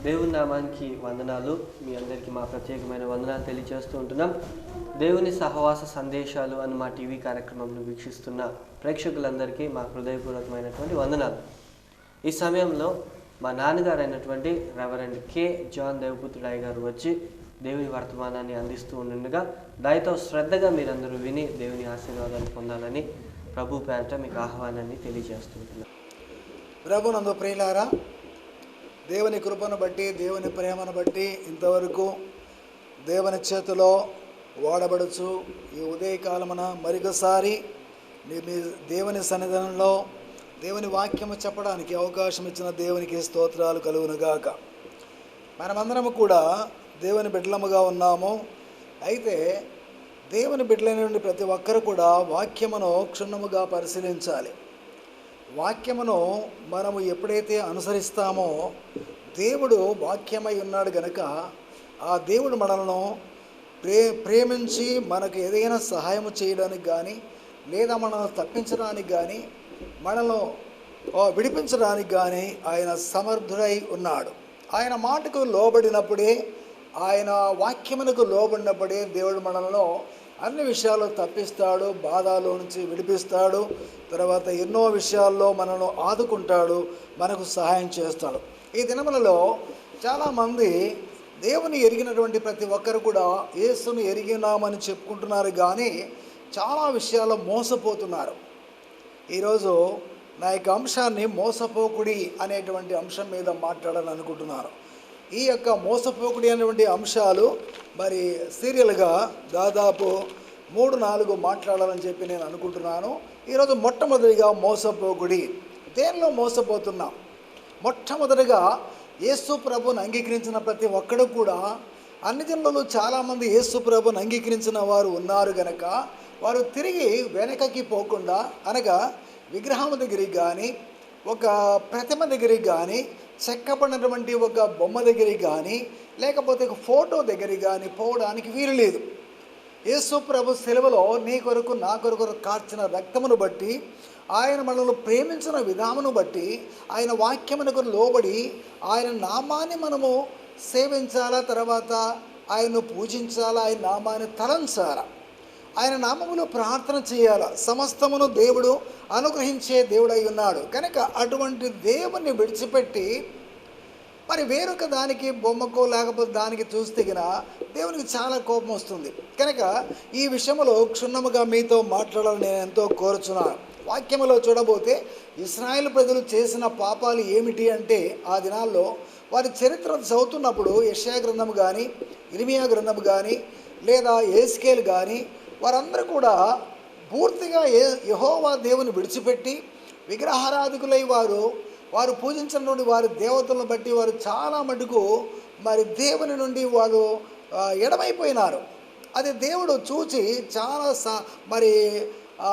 దేవుని నామానికి వందనాలు. మీ అందరికీ మా ప్రత్యేకమైన వందనాలు తెలియజేస్తూ ఉంటున్నాం. దేవుని సహవాస సందేశాలు అని మా టీవీ కార్యక్రమంను వీక్షిస్తున్న ప్రేక్షకులందరికీ మా హృదయపూర్వకమైనటువంటి వందనాలు. ఈ సమయంలో మా నాన్నగారు అయినటువంటి రెవరెండ్ కె జాన్ దేవపుత్రుడయ్య గారు వచ్చి దేవుని వర్తమానాన్ని అందిస్తూ ఉండగా దయతో శ్రద్ధగా మీరందరూ విని దేవుని ఆశీర్వాదాలు పొందాలని ప్రభు పేరట మీకు ఆహ్వానాన్ని తెలియజేస్తూ ఉంటున్నాం. ప్రభునందు ప్రియులారా, దేవుని కృపను బట్టి, దేవుని ప్రేమను బట్టి ఇంతవరకు దేవుని చేతిలో వాడబడుచు ఈ ఉదయకాలమున మరొకసారి మీ దేవుని సన్నిధానంలో దేవుని వాక్యము చెప్పడానికి అవకాశం ఇచ్చిన దేవునికి స్తోత్రాలు కలుగునుగాక. మనమందరము కూడా దేవుని బిడ్డలముగా ఉన్నాము. అయితే దేవుని బిడ్డలైన ప్రతి ఒక్కరు కూడా వాక్యమును క్షుణ్ణముగా పరిశీలించాలి. వాక్యమును మనము ఎప్పుడైతే అనుసరిస్తామో, దేవుడు వాక్యమై ఉన్నాడు గనుక ఆ దేవుడు మనలను ప్రేమించి మనకు ఏదైనా సహాయం చేయడానికి కానీ, లేదా మనల్ని తప్పించడానికి కానీ, మనల్ని విడిపించడానికి కానీ ఆయన సమర్థుడై ఉన్నాడు. ఆయన మాటకు లోబడినప్పుడే, ఆయన వాక్యమునకు లోబడినప్పుడే దేవుడు మనలను అన్ని విషయాల్లో తప్పిస్తాడు, బాధలో నుంచి విడిపిస్తాడు. తర్వాత ఎన్నో విషయాల్లో మనను ఆదుకుంటాడు, మనకు సహాయం చేస్తాడు. ఈ దినములలో చాలామంది దేవుని ఎరిగినటువంటి ప్రతి ఒక్కరు కూడా యేసును ఎరిగినామని చెప్పుకుంటున్నారు, కానీ చాలా విషయాల్లో మోసపోతున్నారు. ఈరోజు నా యొక్క అంశాన్ని మోసపోకుడి అనేటువంటి అంశం మీద మాట్లాడాలని అనుకుంటున్నాను. ఈ యొక్క మోసపోకుడి అనేటువంటి అంశాలు మరి సీరియల్గా దాదాపు 3-4 మాట్లాడాలని చెప్పి నేను అనుకుంటున్నాను. ఈరోజు మొట్టమొదటిగా మోసపోకుడి. దేనిలో మోసపోతున్నాం? మొట్టమొదటిగా యేసు ప్రభువుని అంగీకరించిన ప్రతి ఒక్కడు కూడా, అన్ని జనులలో చాలామంది యేసు ప్రభువుని అంగీకరించిన వారు ఉన్నారు గనక వారు తిరిగి వెనకకి పోకుండా, అనగా విగ్రహం దగ్గరికి కానీ, ఒక ప్రతిమ దగ్గరికి కానీ, చెక్కబడినటువంటి ఒక బొమ్మ దగ్గరికి కానీ, లేకపోతే ఒక ఫోటో దగ్గరికి కానీ పోవడానికి వీలు లేదు. యేసు ప్రభు సెలవులో నీ కొరకు నా కొరకు కార్చిన రక్తమును బట్టి, ఆయన మనల్ని ప్రేమించిన విధానమును బట్టి, ఆయన వాక్యమునకు లోబడి ఆయన నామాన్ని మనము సేవించాలా, తర్వాత ఆయన్ను పూజించాలా, ఆయన నామాన్ని తలంచాలా, ఆయన నామములో ప్రార్థన చేయాలా. సమస్తమును దేవుడు అనుగ్రహించే దేవుడై ఉన్నాడు కనుక అటువంటి దేవుణ్ణి విడిచిపెట్టి మరి వేరొక దానికి, బొమ్మకో లేకపోతే దానికి చూస్తే గిన దేవునికి చాలా కోపం వస్తుంది. కనుక ఈ విషయంలో క్షుణ్ణముగా మీతో మాట్లాడాలని నేను ఎంతో కోరుచున్నాను. వాక్యములో చూడబోతే ఇశ్రాయేలు ప్రజలు చేసిన పాపాలు ఏమిటి అంటే, ఆ దినాల్లో వారి చరిత్ర చదువుతున్నప్పుడు యెషయా గ్రంథము కానీ, ఇర్మియా గ్రంథము కానీ, లేదా యేస్కేలు కానీ, వారందరూ కూడా పూర్తిగా యెహోవా దేవుని విడిచిపెట్టి విగ్రహారాధికులై వారు పూజించినటువంటి వారి దేవతలను బట్టి వారు చాలా మటుకు మరి దేవుని నుండి వారు ఎడమైపోయినారు. అది దేవుడు చూచి చాలా మరి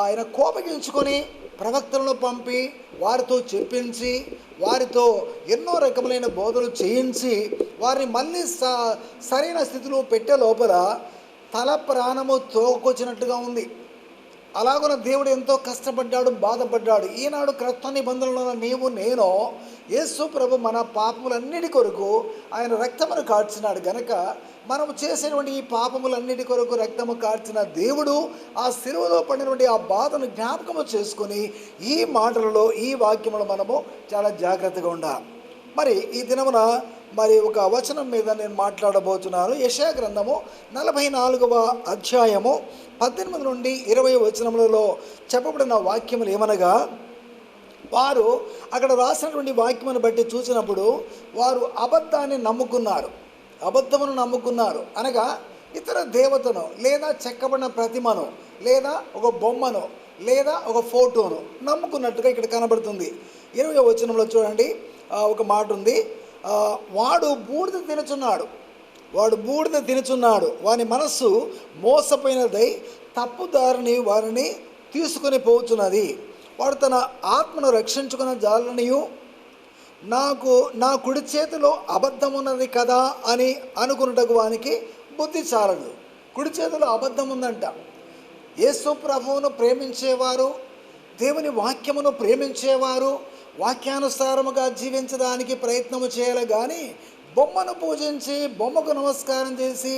ఆయన కోపగించుకొని ప్రవక్తలను పంపి వారితో చెప్పించి, వారితో ఎన్నో రకములైన బోధలు చేయించి వారిని మళ్ళీ సరైన స్థితిలో పెట్టే లోపల తల ప్రాణము తోకొచ్చినట్టుగా ఉంది. అలాగున దేవుడు ఎంతో కష్టపడ్డాడు, బాధపడ్డాడు. ఈనాడు క్రొత్త నిబంధనలో నీవు నేను యేసు ప్రభు మన పాపములన్నిటి కొరకు ఆయన రక్తమును కార్చినాడు గనక మనము చేసేటువంటి ఈ పాపములన్నిటి కొరకు రక్తము కార్చిన దేవుడు ఆ శిలువలో పడినటువంటి ఆ బాధను జ్ఞాపకము చేసుకొని ఈ మాటలలో, ఈ వాక్యములు మనము చాలా జాగ్రత్తగా ఉండాలి. మరి ఈ దినమున మరి ఒక వచనం మీద నేను మాట్లాడబోతున్నాను. యెషయా గ్రంథము 44వ అధ్యాయము 18 నుండి 20 వచనములలో చెప్పబడిన వాక్యములు ఏమనగా, వారు అక్కడ రాసినటువంటి వాక్యమును బట్టి చూసినప్పుడు వారు అబద్ధాన్ని నమ్ముకున్నారు. అబద్ధమును నమ్ముకున్నారు అనగా ఇతర దేవతను, లేదా చెక్కబడిన ప్రతిమను, లేదా ఒక బొమ్మను, లేదా ఒక ఫోటోను నమ్ముకున్నట్టుగా ఇక్కడ కనబడుతుంది. 20వ వచనంలో చూడండి, ఒక మాట ఉంది. వాడు బూడిద తినుచున్నాడు, వాని మనస్సు మోసపోయినదై తప్పుదారిని వారిని తీసుకొని పోతున్నది. వాడు తన ఆత్మను రక్షించుకున్న జాలనియు నా కుడి చేతిలో అబద్ధం ఉన్నది కదా అని అనుకున్నటకు వానికి బుద్ధి చాలదు. కుడి చేతిలో అబద్ధం ఉందంట. యేసు ప్రభువును ప్రేమించేవారు, దేవుని వాక్యమును ప్రేమించేవారు వాక్యానుసారముగా జీవించడానికి ప్రయత్నము చేయాలి. కానీ బొమ్మను పూజించి బొమ్మకు నమస్కారం చేసి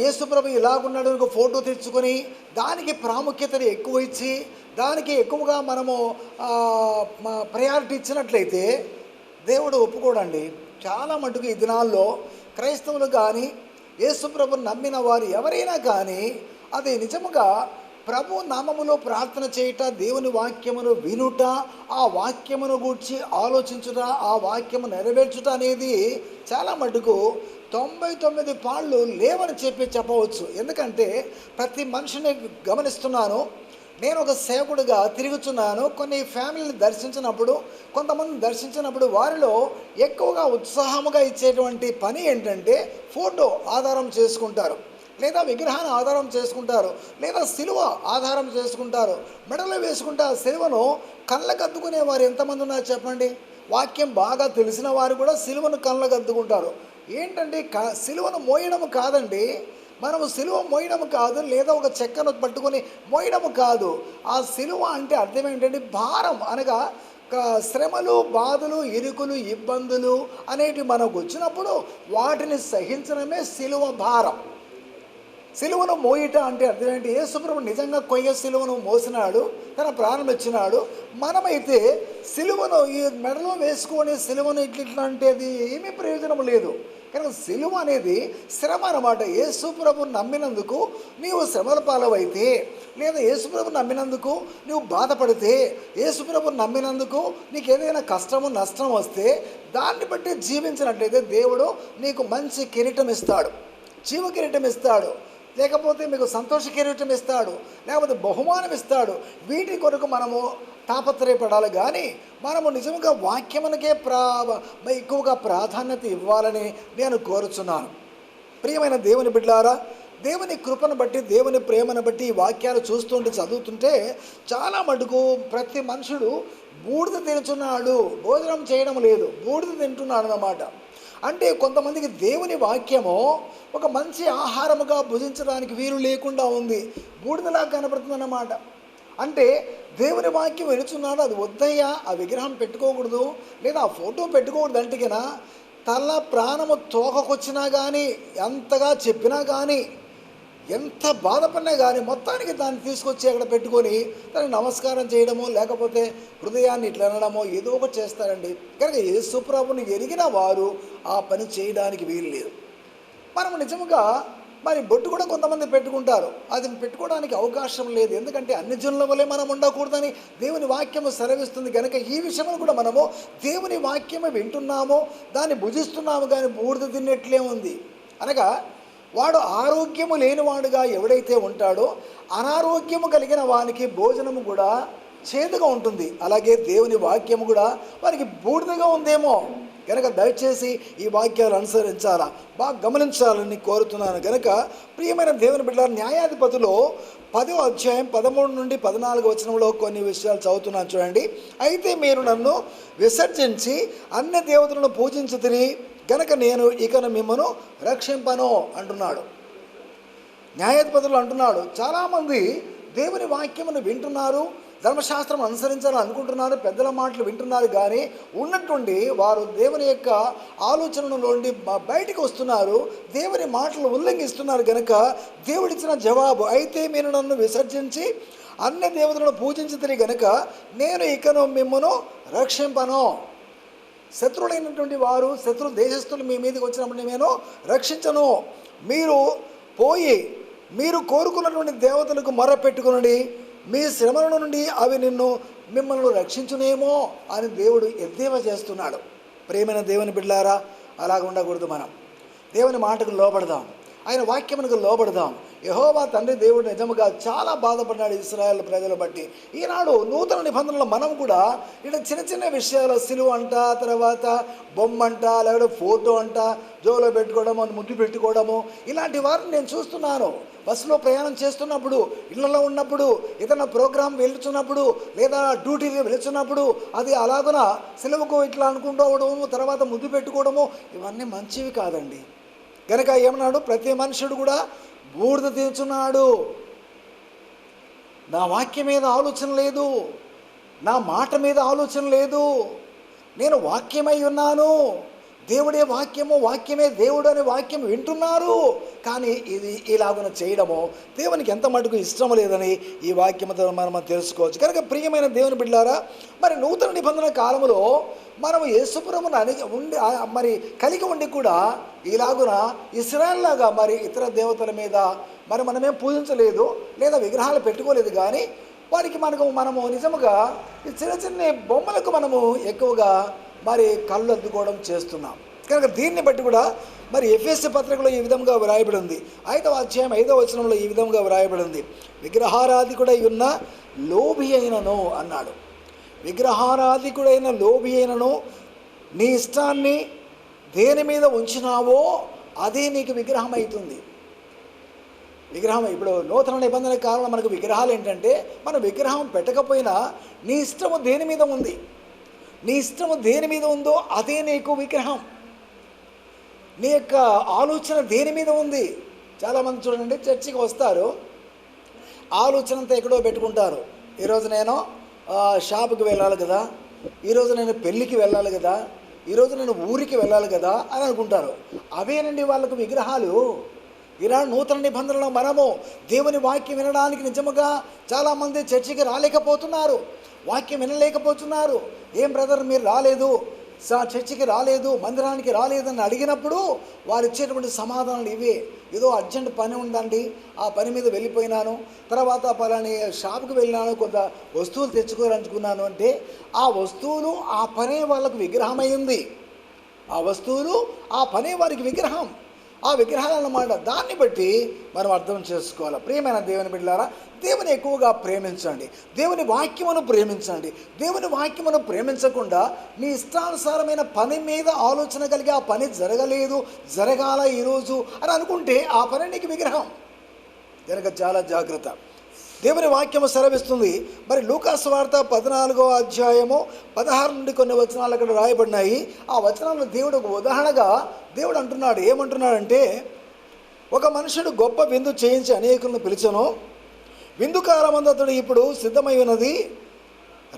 యేసుప్రభు ఇలాగున్నాడు ఒక ఫోటో తెచ్చుకొని దానికి ప్రాముఖ్యతను ఎక్కువ ఇచ్చి దానికి ఎక్కువగా మనము ప్రయారిటీ ఇచ్చినట్లయితే దేవుడు ఒప్పుకోడండి. చాలా మటుకు ఈ దినాల్లో క్రైస్తవులు కానీ యేసుప్రభుని నమ్మిన వారు ఎవరైనా కానీ అది నిజముగా ప్రభు నామములో ప్రార్థన చేయుట, దేవుని వాక్యమును వినుట, ఆ వాక్యమును గూర్చి ఆలోచించుట, ఆ వాక్యము నెరవేర్చుట అనేది చాలా మటుకు 99 పాళ్ళు లేవని చెప్పవచ్చు. ఎందుకంటే ప్రతి మనిషిని గమనిస్తున్నాను. నేను ఒక సేవకుడిగా తిరుగుతున్నాను. కొన్ని ఫ్యామిలీని దర్శించినప్పుడు, కొంతమందిని దర్శించినప్పుడు వారిలో ఎక్కువగా ఉత్సాహముగా ఇచ్చేటువంటి పని ఏంటంటే ఫోటో ఆధారం చేసుకుంటారు, లేదా విగ్రహాన్ని ఆధారం చేసుకుంటారు, లేదా సిలువ ఆధారం చేసుకుంటారు. మెడలో వేసుకుంటే ఆ సిలువను కళ్ళకద్దుకునే వారు ఎంతమంది ఉన్నారు చెప్పండి. వాక్యం బాగా తెలిసిన వారు కూడా సిలువను కళ్ళకద్దుకుంటారు. ఏంటంటే సిలువను మోయడం కాదండి, మనము సిలువ మోయడం కాదు, లేదా ఒక చెక్కను పట్టుకొని మోయడం కాదు. ఆ సిలువ అంటే అర్థం ఏంటంటే భారం, అనగా శ్రమలు, బాధలు, ఇరుకులు, ఇబ్బందులు అనేటివి మనకు వచ్చినప్పుడు వాటిని సహించడమే సిలువ భారం. సిలువను మోయిట అంటే అర్థం ఏంటి? యేసుప్రభు నిజంగా కొయ్య సిలువను మోసినాడు, తన ప్రాణం ఇచ్చినాడు. మనమైతే సిలువను ఈ మెడలో వేసుకొని సిలువను ఇట్లా అంటే అది ఏమీ ప్రయోజనం లేదు. కనుక సిలువ అనేది శ్రమ అన్నమాట. యేసుప్రభు నమ్మినందుకు నీవు శ్రమల పాలవైతే, లేదా యేసుప్రభు నమ్మినందుకు నువ్వు బాధపడితే, యేసుప్రభు నమ్మినందుకు నీకు ఏదైనా కష్టము నష్టం వస్తే దాన్ని బట్టి జీవించినట్లయితే దేవుడు నీకు మంచి కిరీటం ఇస్తాడు, జీవ కిరీటం ఇస్తాడు, లేకపోతే మీకు సంతోష కిరీటం ఇస్తాడు, లేకపోతే బహుమానం ఇస్తాడు. వీటి కొరకు మనము తాపత్రయపడాలి. కానీ మనము నిజంగా వాక్యమునకే ఎక్కువగా ప్రాధాన్యత ఇవ్వాలని నేను కోరుచున్నాను. ప్రియమైన దేవుని బిడ్డలారా, దేవుని కృపను బట్టి, దేవుని ప్రేమను బట్టి ఈ వాక్యాలు చూస్తుంటే, చదువుతుంటే చాలా మటుకు ప్రతి మనుషుడు బూడిద తింటున్నాడు, భోజనం చేయడం లేదు, బూడిద తింటున్నాడు అన్నమాట. అంటే కొంతమందికి దేవుని వాక్యము ఒక మంచి ఆహారముగా భుజించడానికి వీలు లేకుండా ఉంది, బూడిదలా కనపడుతుంది అన్నమాట. అంటే దేవుని వాక్యం వినుచున్నాడు, అది వద్దయ్యా, ఆ విగ్రహం పెట్టుకోకూడదు, లేదా ఆ ఫోటో పెట్టుకోకూడదు అంటే కన్నా తల ప్రాణము తోకకొచ్చినా కానీ, ఎంతగా చెప్పినా కానీ, ఎంత బాధపడినా కానీ మొత్తానికి దాన్ని తీసుకొచ్చి అక్కడ పెట్టుకొని దానికి నమస్కారం చేయడమో, లేకపోతే హృదయాన్ని ఇట్లా అనడమో ఏదో ఒకటి చేస్తారండి. కనుక యేసుప్రభుని ఎరిగిన వారు ఆ పని చేయడానికి వీలు లేదు. మనం నిజంగా మరి బొట్టు కూడా కొంతమంది పెట్టుకుంటారు, అది పెట్టుకోవడానికి అవకాశం లేదు. ఎందుకంటే అన్ని జనుల వలె మనం ఉండకూడదని దేవుని వాక్యము సెలవిస్తుంది. కనుక ఈ విషయంలో కూడా మనము దేవుని వాక్యము వింటున్నాము, దాన్ని భుజిస్తున్నాము, కానీ బూడిద తిన్నట్లే ఉంది. అనగా వాడు ఆరోగ్యము లేనివాడుగా ఎవడైతే ఉంటాడో అనారోగ్యము కలిగిన వానికి భోజనము కూడా చేదుగా ఉంటుంది. అలాగే దేవుని వాక్యము కూడా వారికి బూడిదగా ఉందేమో. కనుక దయచేసి ఈ వాక్యాలు అనుసరించాలా, బాగా గమనించాలని కోరుతున్నాను. కనుక ప్రియమైన దేవుని బిడ్డలారా, న్యాయాధిపతిలో 10వ అధ్యాయం 13 నుండి 14 వచనంలో కొన్ని విషయాలు చదువుతున్నాను చూడండి. అయితే మీరు నన్ను విసర్జించి అన్య దేవతలను పూజించుతిరి గనక నేను ఇకను మిమ్మను రక్షింపను అంటున్నాడు. న్యాయాధిపతులు అంటున్నాడు, చాలామంది దేవుని వాక్యమును వింటున్నారు, ధర్మశాస్త్రం అనుసరించాలని అనుకుంటున్నారు, పెద్దల మాటలు వింటున్నారు, కానీ ఉన్నట్టుండి వారు దేవుని యొక్క ఆలోచనలోండి బయటికి వస్తున్నారు, దేవుని మాటలు ఉల్లంఘిస్తున్నారు. కనుక దేవుడిచ్చిన జవాబు, అయితే మీరు నన్ను విసర్జించి అన్య దేవతలను పూజించితిరి గనుక నేను ఇకను మిమ్మను రక్షింపను. శత్రువులైనటువంటి వారు, శత్రు దేశస్తులు మీ మీదకి వచ్చినప్పుడు నేను రక్షించను. మీరు పోయి మీరు కోరుకున్నటువంటి దేవతలకు మొర పెట్టుకునండి, మీ శ్రమల నుండి అవి మిమ్మల్ని రక్షించునేమో అని దేవుడు ఎద్దేవా చేస్తున్నాడు. ప్రేమైన దేవుని బిడ్డలారా, అలాగ ఉండకూడదు. మనం దేవుని మాటకు లోబడదాం, ఆయన వాక్యమునకు లోబడదాం. యెహోవా తండ్రి దేవుడు నిజముగా చాలా బాధపడినాడు ఇశ్రాయేలు ప్రజలు బట్టి. ఈనాడు నూతన నిబంధనలో మనం కూడా ఇట్లా చిన్న చిన్న విషయాలు, సిలువ అంట, తర్వాత బొమ్మ అంట, లేకపోతే ఫోటో అంట, జోలో పెట్టుకోవడము, ముద్దు పెట్టుకోవడము, ఇలాంటి వారిని నేను చూస్తున్నాను. బస్సులో ప్రయాణం చేస్తున్నప్పుడు, ఇళ్లలో ఉన్నప్పుడు, ఏదైనా ప్రోగ్రాం వెళ్తున్నప్పుడు, లేదా డ్యూటీకి వెళుతున్నప్పుడు అది అలాగున సిలువకు ఇట్లా అనుకుంటూ తర్వాత ముద్దు పెట్టుకోవడము, ఇవన్నీ మంచివి కాదండి. కనుక ఏమన్నాడు, ప్రతి మనుషుడు కూడా బూడిద తీర్చున్నాడు. నా వాక్యం మీద ఆలోచన లేదు, నా మాట మీద ఆలోచన లేదు, నేను వాక్యమై ఉన్నాను, దేవుడే వాక్యము, వాక్యమే దేవుడు అనే వాక్యం వింటున్నారు, కానీ ఇది ఇలాగున చేయడము దేవునికి ఎంత మటుకు ఇష్టం లేదని ఈ వాక్యంతో మనం తెలుసుకోవచ్చు. కనుక ప్రియమైన దేవుని బిడ్డలారా, మరి నూతన నిబంధన కాలంలో మనము యేసుప్రభువును మరి కలిగి ఉండి కూడా ఇలాగున ఇశ్రాయేల్ లాగా మరి ఇతర దేవతల మీద మరి మనమేం పూజించలేదు లేదా విగ్రహాలు పెట్టుకోలేదు, కానీ వారికి మనము నిజముగా ఈ చిన్న చిన్న బొమ్మలకు మనము ఎక్కువగా మరి కళ్ళు అద్దుకోవడం చేస్తున్నాం. కనుక దీన్ని బట్టి కూడా మరి ఎఫెసీ పత్రికలో ఈ విధంగా వ్రాయబడి ఉంది. 5వ అధ్యాయం 5వ వచనంలో ఈ విధంగా వ్రాయబడి ఉంది, విగ్రహారాధికుడై ఉన్న లోభి అయినను అన్నాడు. విగ్రహారాధికుడైన లోభి అయినను నీ ఇష్టాన్ని దేని మీద ఉంచినావో అదే నీకు విగ్రహం అవుతుంది. విగ్రహం ఇప్పుడు నూతన నిబంధన కాలంలో మనకు విగ్రహాలు ఏంటంటే, మనం విగ్రహం పెట్టకపోయినా నీ ఇష్టము దేని మీద ఉంది, నీ ఇష్టము దేని మీద ఉందో అదే నీకు విగ్రహం. నీ యొక్క ఆలోచన దేని మీద ఉంది. చాలామంది చూడండి, చర్చికి వస్తారు, ఆలోచన అంతా ఎక్కడో పెట్టుకుంటారు. ఈరోజు నేను షాపుకి వెళ్ళాలి కదా, ఈరోజు నేను పెళ్ళికి వెళ్ళాలి కదా, ఈరోజు నేను ఊరికి వెళ్ళాలి కదా అని అనుకుంటారు. అవేనండి వాళ్ళకు విగ్రహాలు. ఇలా నూతన నిబంధనలో మనము దేవుని వాక్యం వినడానికి నిజముగా చాలామంది చర్చికి రాలేకపోతున్నారు, వాక్యం వినలేకపోతున్నారు. ఏం బ్రదర్ మీరు రాలేదు, చర్చికి రాలేదు, మందిరానికి రాలేదని అడిగినప్పుడు వారు ఇచ్చేటువంటి సమాధానాలు ఇవే. ఏదో అర్జెంట్ పని ఉందండి, ఆ పని మీద వెళ్ళిపోయినాను, తర్వాత పలాని షాప్కి వెళ్ళినాను, కొంత వస్తువులు తెచ్చుకోవాలనుకున్నాను అంటే ఆ వస్తువులు ఆ పనే వాళ్ళకు విగ్రహం అయింది. ఆ వస్తువులు ఆ పనే వారికి విగ్రహం, ఆ విగ్రహాలు అన్నమాట. దాన్ని బట్టి మనం అర్థం చేసుకోవాలి. ప్రియమైన దేవుని బిడ్డలారా, దేవుని ఎక్కువగా ప్రేమించండి, దేవుని వాక్యమును ప్రేమించండి. దేవుని వాక్యమును ప్రేమించకుండా నీ ఇష్టానుసారమైన పని మీద ఆలోచన కలిగి ఆ పని జరగాల ఈరోజు అని అనుకుంటే ఆ పని నీకు విగ్రహం. కనుక చాలా జాగ్రత్త. దేవుని వాక్యము సెలవిస్తుంది. మరి లూకాసు వార్త 14వ అధ్యాయము 16 నుండి కొన్ని వచనాలు అక్కడ రాయబడినాయి. ఆ వచనాలను దేవుడు ఒక ఉదాహరణగా దేవుడు అంటున్నాడు. ఏమంటున్నాడంటే, ఒక మనుషుడు గొప్ప విందు చేయించి అనేకులను పిలిచెను. విందుకాలమందు అతడు ఇప్పుడు సిద్ధమై ఉన్నది,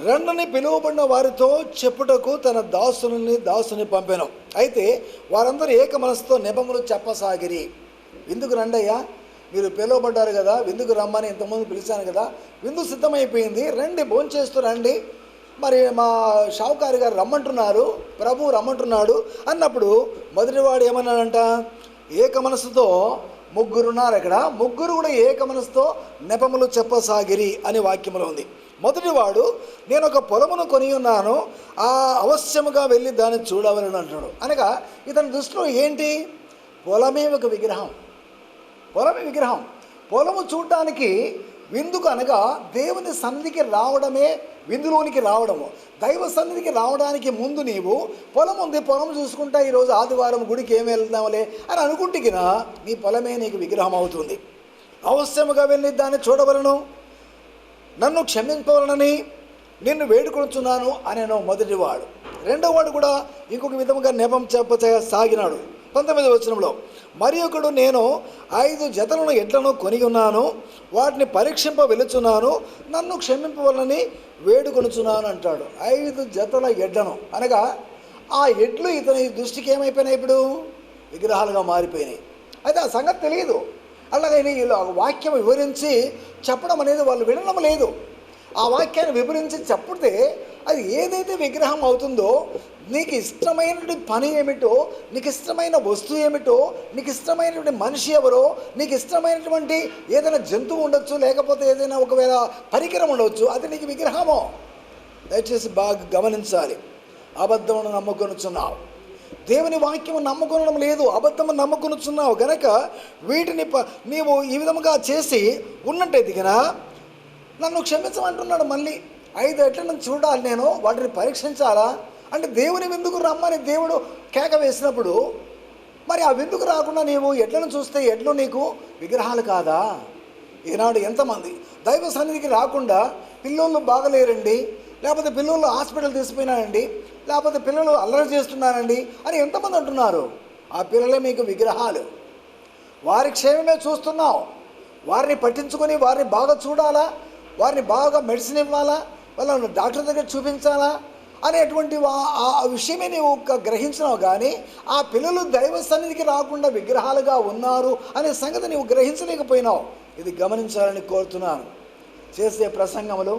రెండుని పిలువబడిన వారితో చెప్పుటకు తన దాసుని పంపెను. అయితే వారందరూ ఏక మనసుతో నెపములు చెప్పసాగిరి. విందుకు రండయ్యా, మీరు పిలువబడ్డారు కదా, విందుకు రమ్మని ఇంతకుముందు పిలిచాను కదా, విందు సిద్ధమైపోయింది, రండి, భోంచేస్తూ రండి, మరి మా షావుకారి గారు రమ్మంటున్నారు, ప్రభు రమ్మంటున్నాడు అన్నప్పుడు మొదటివాడు ఏమన్నాడంట, ఏక మనసుతో ముగ్గురున్నారు. అక్కడ ముగ్గురు కూడా ఏక మనసుతో నెపములు చెప్పసాగిరి అనే వాక్యంలో ఉంది. మొదటివాడు, నేను ఒక పొలమును కొని ఉన్నాను, ఆ అవశ్యముగా వెళ్ళి దాన్ని చూడవలను అంటున్నాడు. అనగా ఇతని దృష్టిలో ఏంటి, పొలమే ఒక విగ్రహం, పొలమే విగ్రహం. పొలము చూడటానికి విందుకు అనగా దేవుని సన్నిధికి రావడమే విందులోనికి రావడము. దైవ సన్నిధికి రావడానికి ముందు నీవు పొలం ఉంది, పొలం చూసుకుంటా ఈరోజు ఆదివారం గుడికి ఏమి వెళ్దాంలే అని అనుకుంటుకినా నీ పొలమే నీకు విగ్రహం అవుతుంది. అవశ్యముగా వెళ్ళి దాన్ని చూడవలను, నన్ను క్షమించవలనని నిన్ను వేడుకొనుచున్నాను అనేను మొదటివాడు. రెండోవాడు కూడా ఇంకొక విధముగా నెపం చెప్పసాగినాడు. 19వ వచనంలో, మరి ఒకడు, నేను 5 జతలను ఎడ్లను కొని ఉన్నాను, వాటిని పరీక్షింప వెలుచున్నాను, నన్ను క్షమింపవలనని వేడుకొనుచున్నాను అంటాడు. 5 జతల ఎడ్లను అనగా ఆ ఎడ్లు ఇతని దృష్టికి ఏమైపోయినాయి, ఇప్పుడు విగ్రహాలుగా మారిపోయినాయి. అయితే ఆ సంగతి తెలియదు. అలాగే ఇలా వాక్యం వివరించి చెప్పడం అనేది వాళ్ళు వినడం లేదు. ఆ వాక్యాన్ని వివరించి చెప్తే అది ఏదైతే విగ్రహం అవుతుందో, నీకు ఇష్టమైనటువంటి పని ఏమిటో, నీకు ఇష్టమైన వస్తువు ఏమిటో, నీకు ఇష్టమైనటువంటి మనిషి ఎవరో, నీకు ఇష్టమైనటువంటి ఏదైనా జంతువు ఉండొచ్చు, లేకపోతే ఏదైనా ఒకవేళ పరికరం ఉండవచ్చు, అది నీకు విగ్రహమో. దయచేసి బాగా గమనించాలి. అబద్ధమును నమ్ముకొనుచున్నావు, దేవుని వాక్యము నమ్ముకొనడం లేదు, అబద్ధము నమ్ముకొనుచున్నావు గనక వీటిని నీవు ఈ విధముగా చేసి ఉన్నట్టే దిగినా నన్ను క్షమించమంటున్నాడు. మళ్ళీ 5 ఎడ్లను చూడాలి, నేను వాటిని పరీక్షించాలా అంటే దేవుని విందుకు రమ్మని దేవుడు కేక వేసినప్పుడు మరి ఆ విందుకు రాకుండా నీవు ఎడ్లను చూస్తే ఎడ్లు నీకు విగ్రహాలు కాదా? ఈనాడు ఎంతమంది దైవ సన్నిధికి రాకుండా పిల్లలు బాగలేరండి, లేకపోతే పిల్లలు హాస్పిటల్ తీసుకుపోయినానండి, లేకపోతే పిల్లలు అల్లరి చేస్తున్నానండి అని ఎంతమంది అంటున్నారు. ఆ పిల్లలే మీకు విగ్రహాలు. వారి క్షేమమే చూస్తున్నావు, వారిని పట్టించుకొని వారిని బాగా చూడాలా, వారిని బాగా మెడిసిన్ ఇవ్వాలా, వాళ్ళని డాక్టర్ దగ్గర చూపించాలా, అనేటువంటి ఆ విషయమే నీవు గ్రహించినావు, కానీ ఆ పిల్లలు దైవ సన్నిధికి రాకుండా విగ్రహాలుగా ఉన్నారు అనే సంగతి నీవు గ్రహించలేకపోయినావు. ఇది గమనించాలని కోరుతున్నాను. చేసే ప్రసంగములు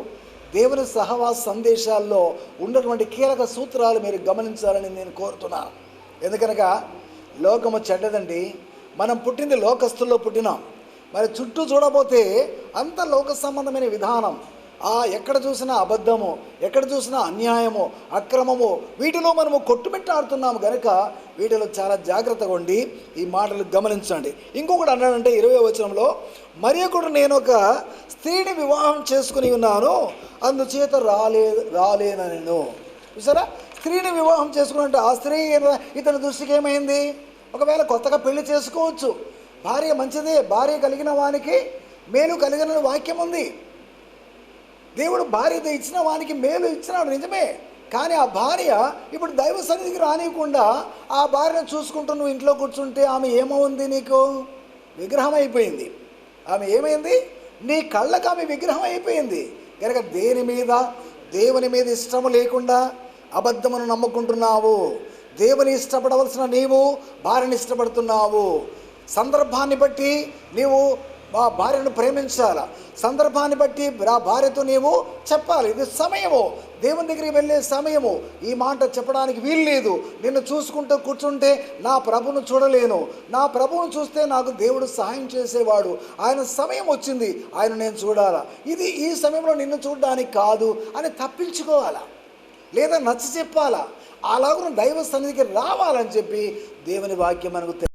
దేవుని సహవాస సందేశాల్లో ఉన్నటువంటి కీలక సూత్రాలు మీరు గమనించాలని నేను కోరుతున్నాను. ఎందుకనగా లోకము చెడ్డదండి. మనం పుట్టింది లోకస్తుల్లో పుట్టినాం. మరి చుట్టూ చూడబోతే అంత లోక సంబంధమైన విధానం, ఎక్కడ చూసినా అబద్ధము, ఎక్కడ చూసినా అన్యాయము, అక్రమము, వీటిలో మనము కొట్టుమిట్టాడుతున్నాము కనుక వీటిలో చాలా జాగ్రత్తగా ఉండి ఈ మాటలు గమనించండి. ఇంకొకటి అన్నాడంటే 20వ వచనంలో, మరియొకడు నేను ఒక స్త్రీని వివాహం చేసుకుని ఉన్నాను, అందుచేత రాలేనను. చూసారా, స్త్రీని వివాహం చేసుకున్నంటే ఆ స్త్రీ ఇతని దృష్టికి ఏమైంది? ఒకవేళ కొత్తగా పెళ్లి చేసుకోవచ్చు, భార్య మంచిదే, భార్య కలిగిన వానికి మేలు కలిగిన వాక్యం ఉంది. దేవుడు భార్య ఇచ్చిన వానికి మేలు ఇచ్చినాడు, నిజమే. కానీ ఆ భార్య ఇప్పుడు దైవ సన్నిధికి రానియకుండా ఆ భార్యను చూసుకుంటూ నువ్వు ఇంట్లో కూర్చుంటే ఆమె ఏమవుంది? నీకు విగ్రహం అయిపోయింది. ఆమె ఏమైంది? నీ కళ్ళకు ఆమె విగ్రహం అయిపోయింది. కనుక దేవుని మీద ఇష్టము లేకుండా అబద్ధమును నమ్ముకుంటున్నావు. దేవుని ఇష్టపడవలసిన నీవు భార్యను ఇష్టపడుతున్నావు. సందర్భాన్ని బట్టి నీవు ఆ భార్యను ప్రేమించాలా, సందర్భాన్ని బట్టి ఆ భార్యతో నీవు చెప్పాలి. ఇది సమయము, దేవుని దగ్గరికి వెళ్ళే సమయము. ఈ మాట చెప్పడానికి వీలు లేదు. నిన్ను చూసుకుంటూ కూర్చుంటే నా ప్రభువును చూడలేను, నా ప్రభువును చూస్తే నాకు దేవుడు సహాయం చేసేవాడు, ఆయన సమయం వచ్చింది, ఆయన నేను చూడాలా, ఇది ఈ సమయంలో నిన్ను చూడడానికి కాదు అని తప్పించుకోవాలా, లేదా నచ్చ చెప్పాలా. అలాగూ దైవ సన్నిధికి రావాలని చెప్పి దేవుని వాక్యం మనకు